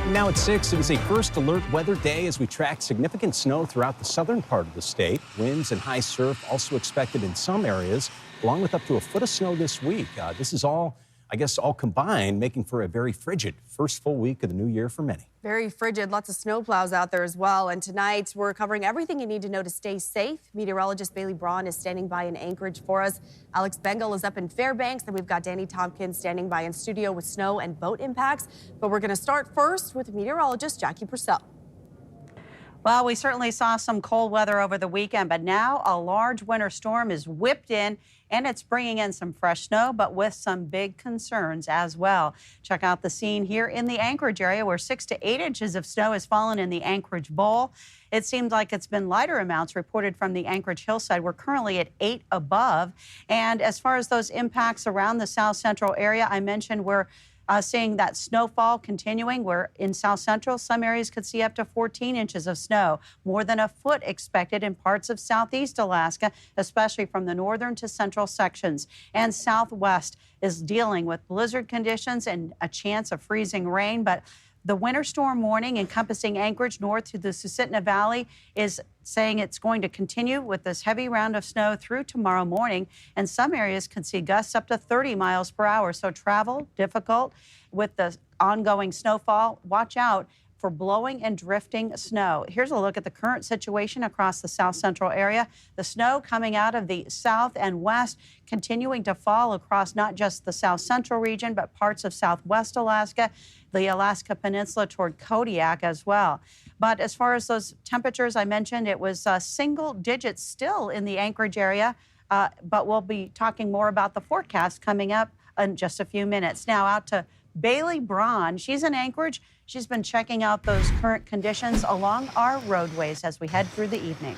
Now at 6, it is a first alert weather day as we track significant snow throughout the southern part of the state. Winds and high surf also expected in some areas, along with up to a foot of snow this week. This is all combined, making for a very frigid first full week of the new year for many. Very frigid, lots of snow plows out there as well. And tonight, we're covering everything you need to know to stay safe. Meteorologist Bailey Braun is standing by in Anchorage for us. Alex Bengal is up in Fairbanks, and we've got Danny Tompkins standing by in studio with snow and boat impacts. But we're going to start first with meteorologist Jackie Purcell. Well, we certainly saw some cold weather over the weekend, but now a large winter storm is whipped in, and it's bringing in some fresh snow, but with some big concerns as well. Check out the scene here in the Anchorage area where 6 to 8 inches of snow has fallen in the Anchorage Bowl. It seems like it's been lighter amounts reported from the Anchorage hillside. We're currently at 8 above. And as far as those impacts around the south central area, I mentioned we're seeing that snowfall continuing. We're in south central. Some areas could see up to 14 inches of snow, more than a foot expected in parts of southeast Alaska, especially from the northern to central sections. And southwest is dealing with blizzard conditions and a chance of freezing rain. But the winter storm warning encompassing Anchorage north to the Susitna Valley is saying it's going to continue with this heavy round of snow through tomorrow morning, and some areas could see gusts up to 30 miles per hour. So travel difficult with the ongoing snowfall. Watch out for blowing and drifting snow. Here's a look at the current situation across the south central area. The snow coming out of the south and west continuing to fall across not just the south central region, but parts of southwest Alaska, the Alaska Peninsula toward Kodiak as well. But as far as those temperatures I mentioned, it was single digits still in the Anchorage area, but we'll be talking more about the forecast coming up in just a few minutes. Now out to Bailey Braun. She's in Anchorage. She's been checking out those current conditions along our roadways as we head through the evening.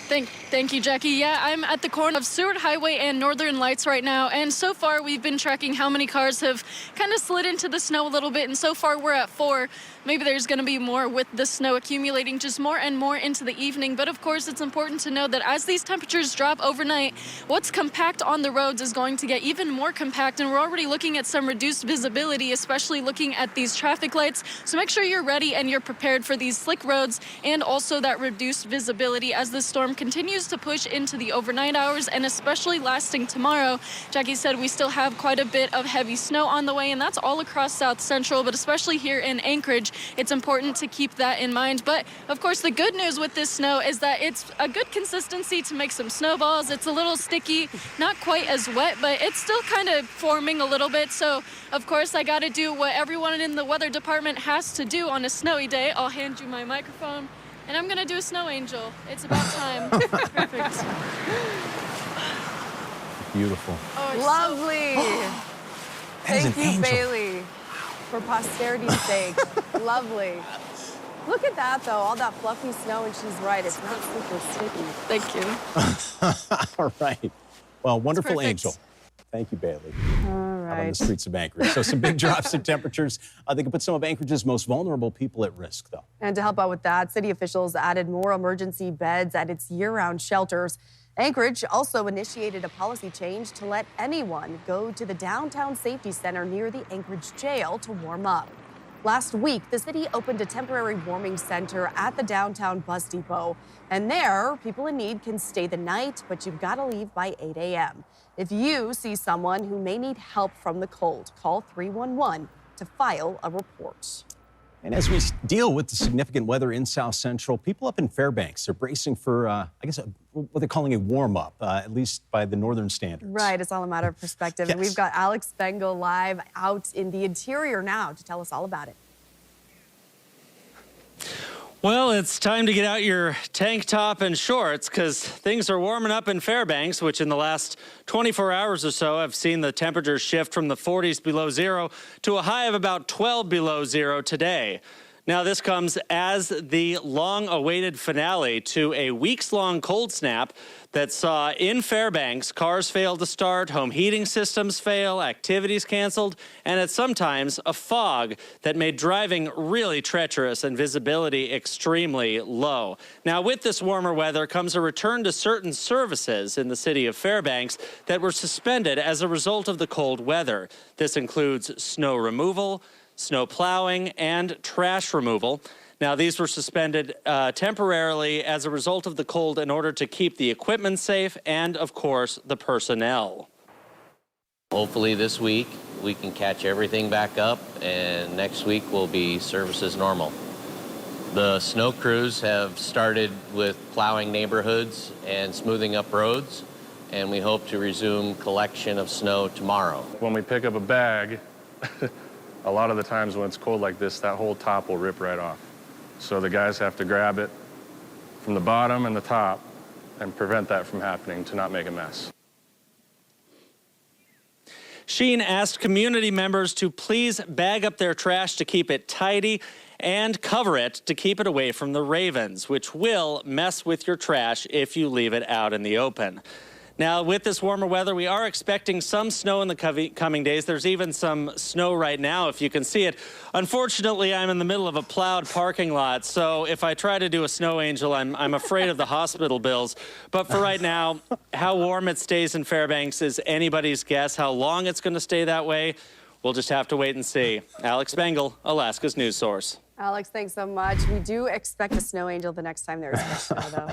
Thank you, Jackie. Yeah, I'm at the corner of Seward Highway and Northern Lights right now, and so far we've been tracking how many cars have kind of slid into the snow a little bit, and so far we're at 4. Maybe there's going to be more with the snow accumulating just more and more into the evening, but of course it's important to know that as these temperatures drop overnight, what's compact on the roads is going to get even more compact, and we're already looking at some reduced visibility, especially looking at these traffic lights. So make sure you're ready and you're prepared for these slick roads and also that reduced visibility as the storm continues to push into the overnight hours, and especially lasting tomorrow. Jackie said we still have quite a bit of heavy snow on the way, and that's all across South Central, but especially here in Anchorage, it's important to keep that in mind. But of course, the good news with this snow is that it's a good consistency to make some snowballs. It's a little sticky, not quite as wet, but it's still kind of forming a little bit. So of course, I got to do what everyone in the weather department has to do on a snowy day. I'll hand you my microphone. And I'm going to do a snow angel. It's about time. Perfect. Beautiful. Oh, lovely. Thank you, angel. Bailey, for posterity's sake. Lovely. Look at that, though. All that fluffy snow, and she's right. It's not super sticky. Thank you. All right. Well, wonderful angel. Thank you, Bailey. All right. Out on the streets of Anchorage. So some big drops in temperatures. They can put some of Anchorage's most vulnerable people at risk, though. And to help out with that, city officials added more emergency beds at its year-round shelters. Anchorage also initiated a policy change to let anyone go to the downtown safety center near the Anchorage jail to warm up. Last week, the city opened a temporary warming center at the downtown bus depot. And there, people in need can stay the night, but you've got to leave by 8 a.m. If you see someone who may need help from the cold, call 311 to file a report. And as we deal with the significant weather in South Central, people up in Fairbanks are bracing for, what they're calling a warm-up, at least by the northern standards. Right, it's all a matter of perspective. Yes. And we've got Alex Bengal live out in the interior now to tell us all about it. Well, it's time to get out your tank top and shorts because things are warming up in Fairbanks, which in the last 24 hours or so have seen the temperatures shift from the 40s below zero to a high of about 12 below zero today. Now, this comes as the long-awaited finale to a weeks-long cold snap that saw in Fairbanks cars fail to start, home heating systems fail, activities canceled, and at sometimes a fog that made driving really treacherous and visibility extremely low. Now, with this warmer weather comes a return to certain services in the city of Fairbanks that were suspended as a result of the cold weather. This includes snow removal, snow plowing, and trash removal. Now, these were suspended temporarily as a result of the cold in order to keep the equipment safe and, of course, the personnel. Hopefully this week we can catch everything back up, and next week will be service as normal. The snow crews have started with plowing neighborhoods and smoothing up roads, and we hope to resume collection of snow tomorrow. When we pick up a bag, a lot of the times when it's cold like this, that whole top will rip right off. So the guys have to grab it from the bottom and the top and prevent that from happening to not make a mess. Sheen asked community members to please bag up their trash to keep it tidy and cover it to keep it away from the ravens, which will mess with your trash if you leave it out in the open. Now, with this warmer weather, we are expecting some snow in the coming days. There's even some snow right now, if you can see it. Unfortunately, I'm in the middle of a plowed parking lot, so if I try to do a snow angel, I'm afraid of the hospital bills. But for right now, how warm it stays in Fairbanks is anybody's guess. How long it's going to stay that way, we'll just have to wait and see. Alex Bengal, Alaska's news source. Alex, thanks so much. We do expect a snow angel the next time there is snow, though.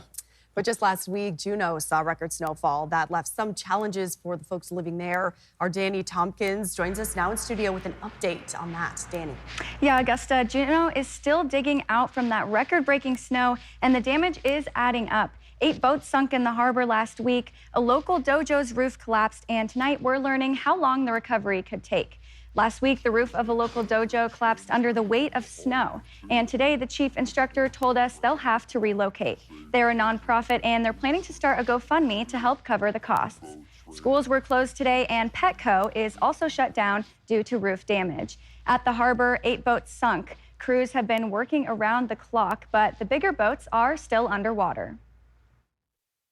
But just last week, Juneau saw record snowfall that left some challenges for the folks living there. Our Danny Tompkins joins us now in studio with an update on that. Danny. Yeah, Augusta, Juneau is still digging out from that record-breaking snow, and the damage is adding up. 8 boats sunk in the harbor last week, a local dojo's roof collapsed, and tonight we're learning how long the recovery could take. Last week, the roof of a local dojo collapsed under the weight of snow. And today, the chief instructor told us they'll have to relocate. They're a nonprofit, and they're planning to start a GoFundMe to help cover the costs. Schools were closed today, and Petco is also shut down due to roof damage. At the harbor, 8 boats sunk. Crews have been working around the clock, but the bigger boats are still underwater.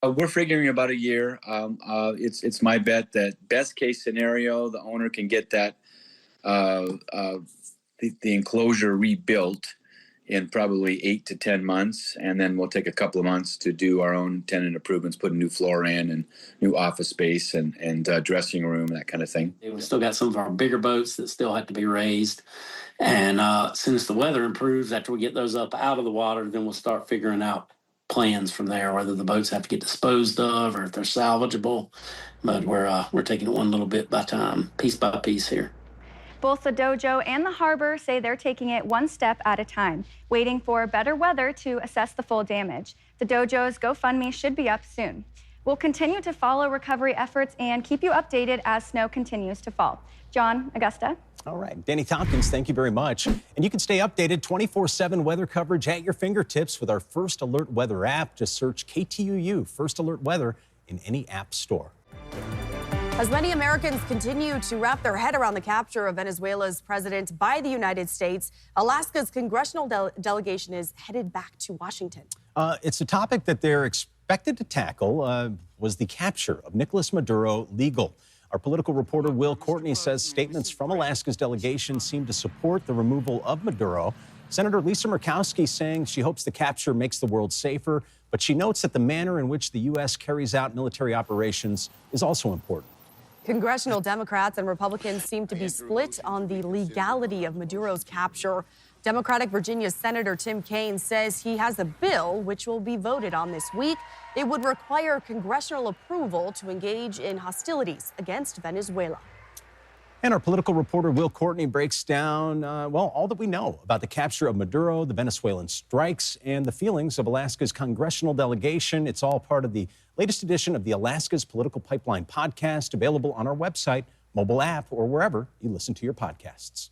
We're figuring about a year. It's my bet that best case scenario, the owner can get that the enclosure rebuilt in probably 8 to 10 months, and then we'll take a couple of months to do our own tenant improvements, put a new floor in and new office space and dressing room, that kind of thing. We still got some of our bigger boats that still have to be raised, and as soon as the weather improves, after we get those up out of the water, then we'll start figuring out plans from there, whether the boats have to get disposed of or if they're salvageable. But we're taking it one little bit by time, piece by piece here. Both the dojo and the harbor say they're taking it one step at a time, waiting for better weather to assess the full damage. The dojo's GoFundMe should be up soon. We'll continue to follow recovery efforts and keep you updated as snow continues to fall. John, Augusta. All right. Danny Tompkins, thank you very much. And you can stay updated 24/7 weather coverage at your fingertips with our First Alert Weather app. Just search KTUU First Alert Weather in any app store. As many Americans continue to wrap their head around the capture of Venezuela's president by the United States, Alaska's congressional delegation is headed back to Washington. It's a topic that they're expected to tackle. Was the capture of Nicolas Maduro legal? Our political reporter Will Courtney says statements from Alaska's delegation seem to support the removal of Maduro. Senator Lisa Murkowski saying she hopes the capture makes the world safer, but she notes that the manner in which the U.S. carries out military operations is also important. Congressional Democrats and Republicans seem to be split on the legality of Maduro's capture. Democratic Virginia Senator Tim Kaine says he has a bill which will be voted on this week. It would require congressional approval to engage in hostilities against Venezuela. And our political reporter Will Courtney breaks down, all that we know about the capture of Maduro, the Venezuelan strikes, and the feelings of Alaska's congressional delegation. It's all part of the latest edition of the Alaska's Political Pipeline podcast, available on our website, mobile app, or wherever you listen to your podcasts.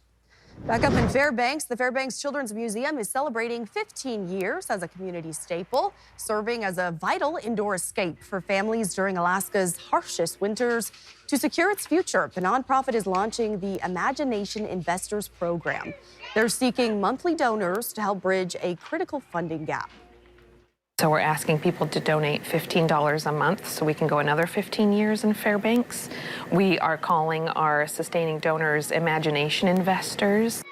Back up in Fairbanks, the Fairbanks Children's Museum is celebrating 15 years as a community staple, serving as a vital indoor escape for families during Alaska's harshest winters. To secure its future, the nonprofit is launching the Imagination Investors Program. They're seeking monthly donors to help bridge a critical funding gap. So we're asking people to donate $15 a month so we can go another 15 years in Fairbanks. We are calling our sustaining donors Imagination Investors.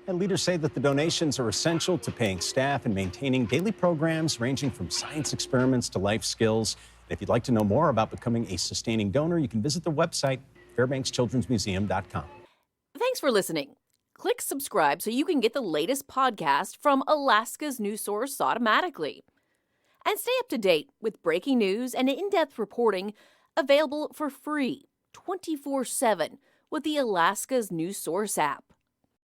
And leaders say that the donations are essential to paying staff and maintaining daily programs ranging from science experiments to life skills. And if you'd like to know more about becoming a sustaining donor, you can visit the website, fairbankschildrensmuseum.com. Thanks for listening. Click subscribe so you can get the latest podcast from Alaska's news source automatically. And stay up to date with breaking news and in-depth reporting available for free 24/7 with the Alaska's news source app.